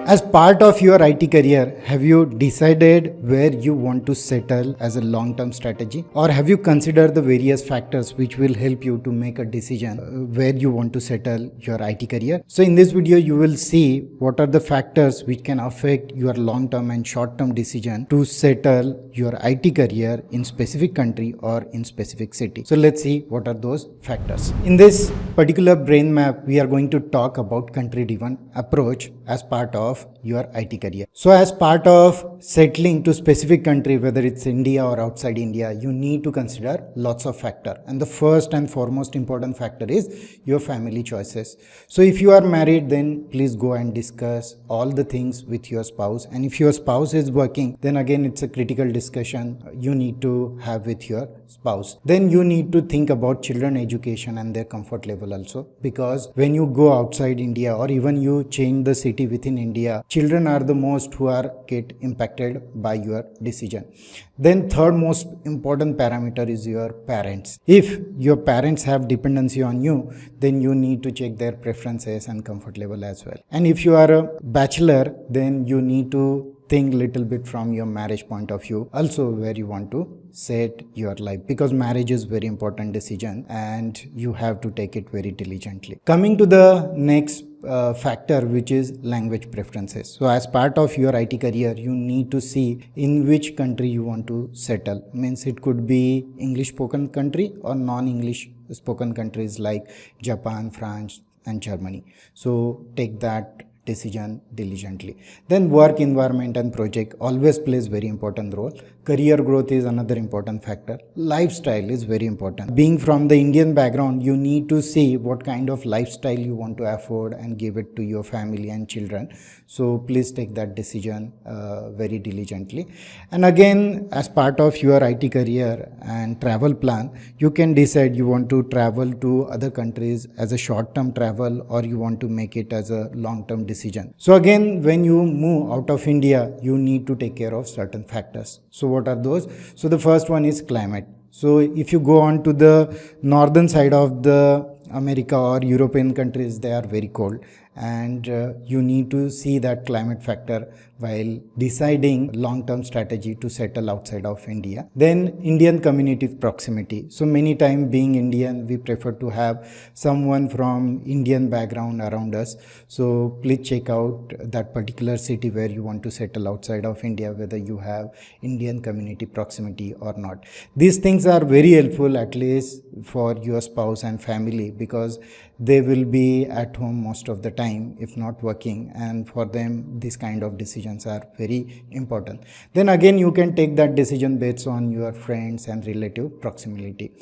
As part of your IT career, have you decided where you want to settle as a long-term strategy? Or have you considered the various factors which will help you to make a decision where you want to settle your IT career? So in this video, you will see what are the factors which can affect your long-term and short-term decision to settle your IT career in specific country or in specific city. So let's see what are those factors. In this particular brain map, we are going to talk about country-driven approach as part of your IT career. So as part of settling to specific country, whether it's India or outside India, you need to consider lots of factors. And the first and foremost important factor is your family choices. So if you are married, then please go and discuss all the things with your spouse. And if your spouse is working, then again, it's a critical discussion you need to have with your spouse. Then you need to think about children education and their comfort level also, because when you go outside India or even you change the city within India, children are the most who are get impacted by your decision. Then third most important parameter is your parents. If your parents have dependency on you, then you need to check their preferences and comfort level as well. And if you are a bachelor, then you need to think little bit from your marriage point of view also, where you want to set your life, because marriage is very important decision and you have to take it very diligently. Coming to the next factor, which is language preferences. So as part of your IT career, you need to see in which country you want to settle. Means it could be English spoken country or non-English spoken countries like Japan, France and Germany. So take that decision diligently. Then work environment and project always plays very important role. Career growth is another important factor. Lifestyle is very important. Being from the Indian background, you need to see what kind of lifestyle you want to afford and give it to your family and children. So please take that decision very diligently. And again, as part of your IT career and travel plan, you can decide you want to travel to other countries as a short-term travel or you want to make it as a long-term decision. So again, when you move out of India, you need to take care of certain factors. So what are those? So the first one is climate. So if you go on to the northern side of the America or European countries, they are very cold, and you need to see that climate factor while deciding long-term strategy to settle outside of India. Then Indian community proximity. So many times being Indian, we prefer to have someone from Indian background around us. So please check out that particular city where you want to settle outside of India, whether you have Indian community proximity or not. These things are very helpful, at least for your spouse and family, because they will be at home most of the time if not working, and for them these kind of decisions are very important. Then again, you can take that decision based on your friends and relative proximity.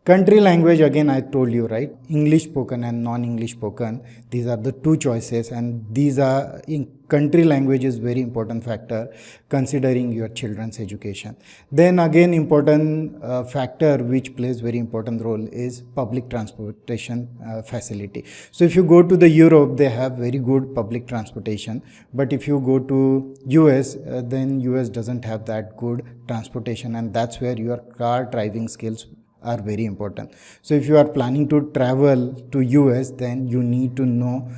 Country language, again I told you, right? English spoken and non-English spoken, these are the two choices, and these are in country language is very important factor considering your children's education. Then again, important factor which plays very important role is public transportation facility. So if you go to the Europe, they have very good public transportation, but if you go to US, then US doesn't have that good transportation, and that's where your car driving skills are very important. So if you are planning to travel to US, then you need to know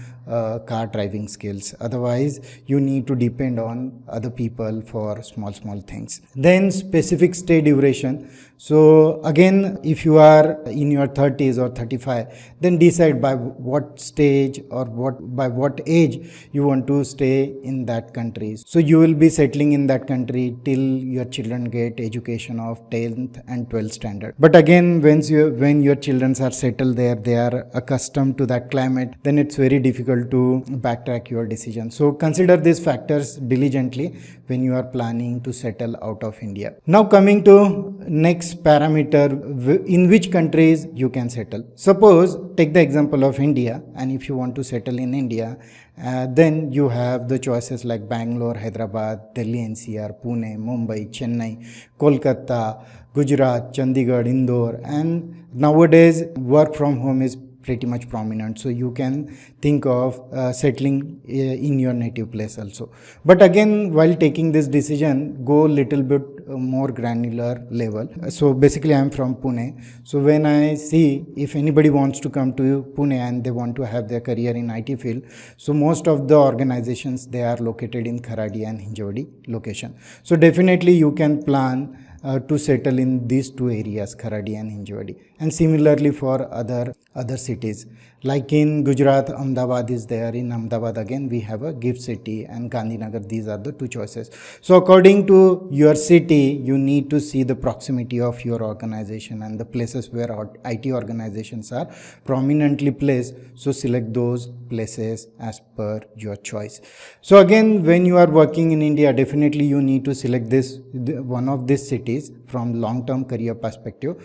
car driving skills. Otherwise, you need to depend on other people for small things. Then specific stay duration. So again, if you are in your 30s or 35, then decide by what stage or by what age you want to stay in that country. So you will be settling in that country till your children get education of 10th and 12th standard. But again, when your children are settled there, they are accustomed to that climate, then it's very difficult to backtrack your decision. So consider these factors diligently when you are planning to settle out of India. Now coming to next parameter, in which countries you can settle. Suppose take the example of India, and if you want to settle in India, then you have the choices like Bangalore, Hyderabad, Delhi NCR, Pune, Mumbai, Chennai, Kolkata, Gujarat, Chandigarh, Indore, and nowadays work from home is pretty much prominent, so you can think of settling in your native place also. But again, while taking this decision, go little bit more granular level. So basically I'm from Pune, so when I see if anybody wants to come to Pune and they want to have their career in IT field, so most of the organizations, they are located in Kharadi and Hinjawadi location. So definitely you can plan to settle in these two areas, Kharadi and Hinjawadi. And similarly for other cities, like in Gujarat, Ahmedabad is there. In Ahmedabad again we have a gift city, and Gandhinagar. These are the two choices. So according to your city, you need to see the proximity of your organization and the places where IT organizations are prominently placed. So select those places as per your choice. So again, when you are working in India, definitely you need to select one of these cities from long-term career perspective.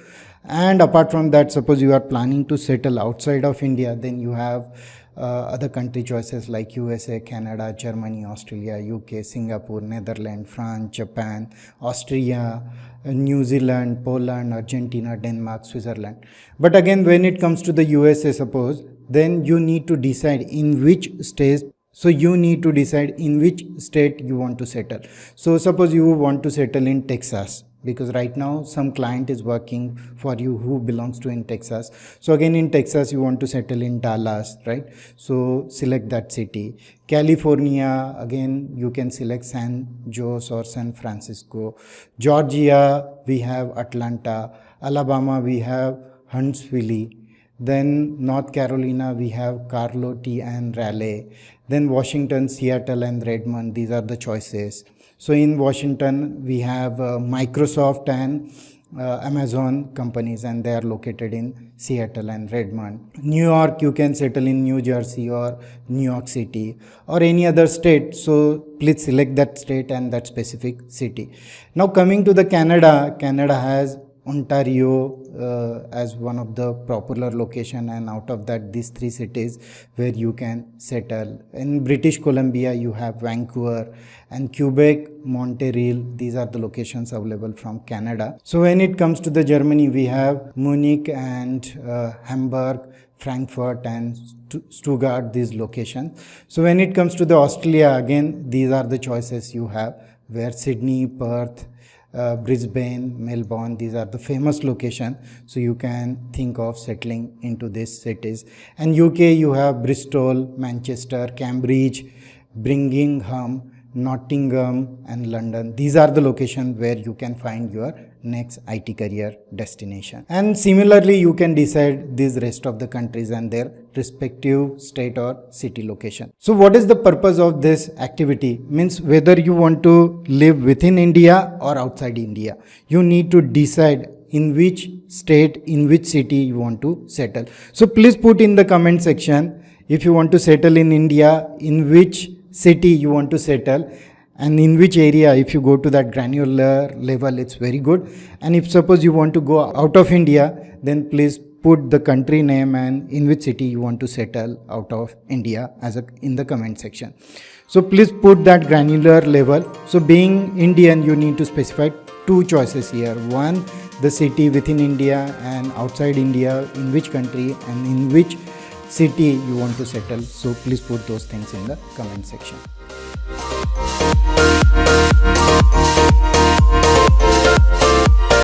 And apart from that, suppose you are planning to settle outside of India, then you have other country choices like USA, Canada, Germany, Australia, UK, Singapore, Netherlands, France, Japan, Austria, New Zealand, Poland, Argentina, Denmark, Switzerland. But again, when it comes to the USA, suppose, then you need to decide in which state. So you need to decide in which state you want to settle. So suppose you want to settle in Texas, because right now some client is working for you who belongs to in Texas. So again, in Texas you want to settle in Dallas, right? So select that city. California, again you can select San Jose or San Francisco. Georgia, we have Atlanta. Alabama, we have Huntsville. Then North Carolina, we have Charlotte and Raleigh. Then Washington, Seattle and Redmond. These are the choices. So in Washington, we have Microsoft and Amazon companies, and they are located in Seattle and Redmond. New York, you can settle in New Jersey or New York City or any other state. So please select that state and that specific city. Now coming to the Canada, Canada has Ontario as one of the popular location, and out of that these three cities where you can settle. In British Columbia you have Vancouver, and Quebec, Montreal. These are the locations available from Canada. So when it comes to the Germany, we have Munich and Hamburg, Frankfurt and Stuttgart, these locations. So when it comes to the Australia, again these are the choices you have, where Sydney, Perth, Brisbane, Melbourne, these are the famous locations. So you can think of settling into these cities. And UK, you have Bristol, Manchester, Cambridge, Birmingham, Nottingham and London. These are the locations where you can find your next IT career destination. And similarly, you can decide these rest of the countries and their respective state or city location. So what is the purpose of this activity? Means whether you want to live within India or outside India, you need to decide in which state, in which city you want to settle. So please put in the comment section if you want to settle in India, in which city you want to settle, and in which area. If you go to that granular level, it's very good. And if suppose you want to go out of India, then please put the country name and in which city you want to settle out of India in the comment section. So please put that granular level. So being Indian, you need to specify two choices here. One, the city within India, and outside India, in which country and in which city you want to settle. So please put those things in the comment section.